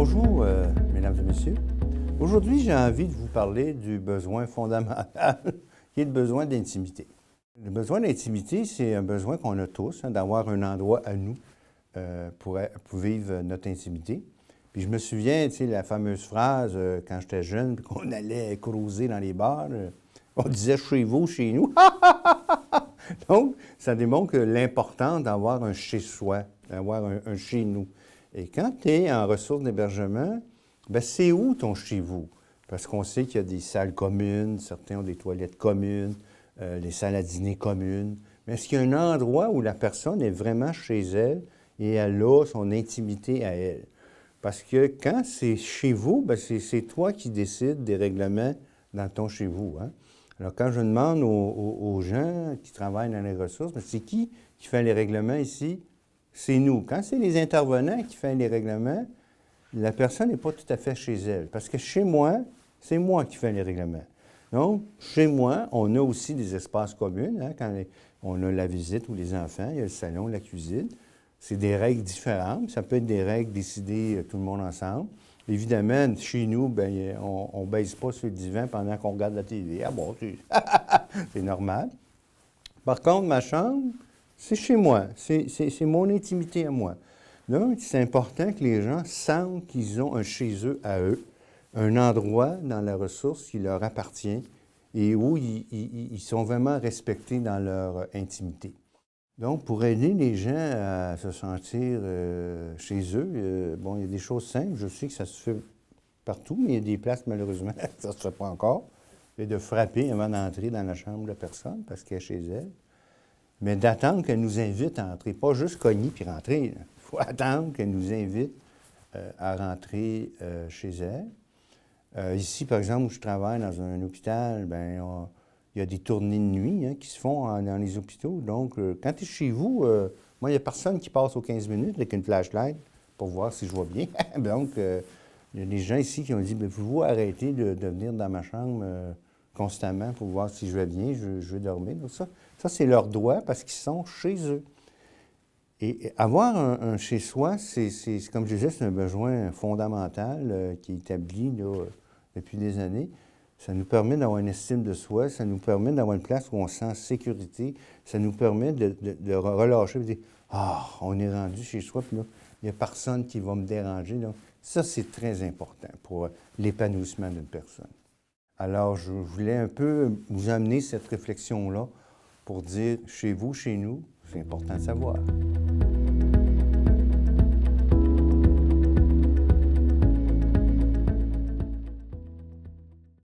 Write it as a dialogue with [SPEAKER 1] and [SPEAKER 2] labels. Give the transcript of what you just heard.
[SPEAKER 1] Bonjour, mesdames et messieurs. Aujourd'hui, j'ai envie de vous parler du besoin fondamental, qui est le besoin d'intimité. Le besoin d'intimité, c'est un besoin qu'on a tous, d'avoir un endroit à nous pour vivre notre intimité. Puis je me souviens, tu sais, la fameuse phrase, quand j'étais jeune, qu'on allait cruiser dans les bars, on disait « chez vous, chez nous ». Donc, ça démontre l'importance d'avoir un chez-soi, d'avoir un chez-nous. Et quand tu es en ressources d'hébergement, bien, c'est où ton chez-vous? Parce qu'on sait qu'il y a des salles communes, certains ont des toilettes communes, des salles à dîner communes. Mais est-ce qu'il y a un endroit où la personne est vraiment chez elle et elle a son intimité à elle? Parce que quand c'est chez vous, bien, c'est toi qui décides des règlements dans ton chez-vous, hein? Alors, quand je demande aux gens qui travaillent dans les ressources, bien, c'est qui fait les règlements ici? C'est nous. Quand c'est les intervenants qui font les règlements, la personne n'est pas tout à fait chez elle. Parce que chez moi, c'est moi qui fais les règlements. Donc, chez moi, on a aussi des espaces communs. Hein, quand on a la visite ou les enfants, il y a le salon, la cuisine. C'est des règles différentes. Ça peut être des règles décidées tout le monde ensemble. Évidemment, chez nous, bien, on ne baisse pas sur le divan pendant qu'on regarde la télé. Ah bon, c'est normal. Par contre, ma chambre, c'est chez moi. C'est mon intimité à moi. Donc, c'est important que les gens sentent qu'ils ont un chez eux à eux, un endroit dans la ressource qui leur appartient et où ils sont vraiment respectés dans leur intimité. Donc, pour aider les gens à se sentir chez eux, bon, il y a des choses simples. Je sais que ça se fait partout, mais il y a des places, malheureusement, ça ne se fait pas encore. C'est de frapper avant d'entrer dans la chambre de la personne parce qu'elle est chez elle. Mais d'attendre qu'elle nous invite à entrer, pas juste cogner puis rentrer. Il faut attendre qu'elle nous invite à rentrer chez elle. Ici, par exemple, où je travaille dans un hôpital, bien, il y a des tournées de nuit qui se font dans les hôpitaux. Donc, quand tu es chez vous, moi, il n'y a personne qui passe aux 15 minutes avec une flashlight pour voir si je vois bien. Donc, il y a des gens ici qui ont dit, pouvez-vous arrêter de venir dans ma chambre constamment pour voir si je vais bien, je veux dormir. Donc ça c'est leur droit parce qu'ils sont chez eux. Et avoir un chez-soi, c'est, comme je disais, c'est un besoin fondamental qui est établi là, depuis des années. Ça nous permet d'avoir une estime de soi, ça nous permet d'avoir une place où on sent sécurité, ça nous permet de relâcher et de dire « Ah, on est rendu chez soi, puis là, il n'y a personne qui va me déranger. » Donc, ça, c'est très important pour l'épanouissement d'une personne. Alors, je voulais un peu vous amener cette réflexion-là pour dire, chez vous, chez nous, c'est important de savoir.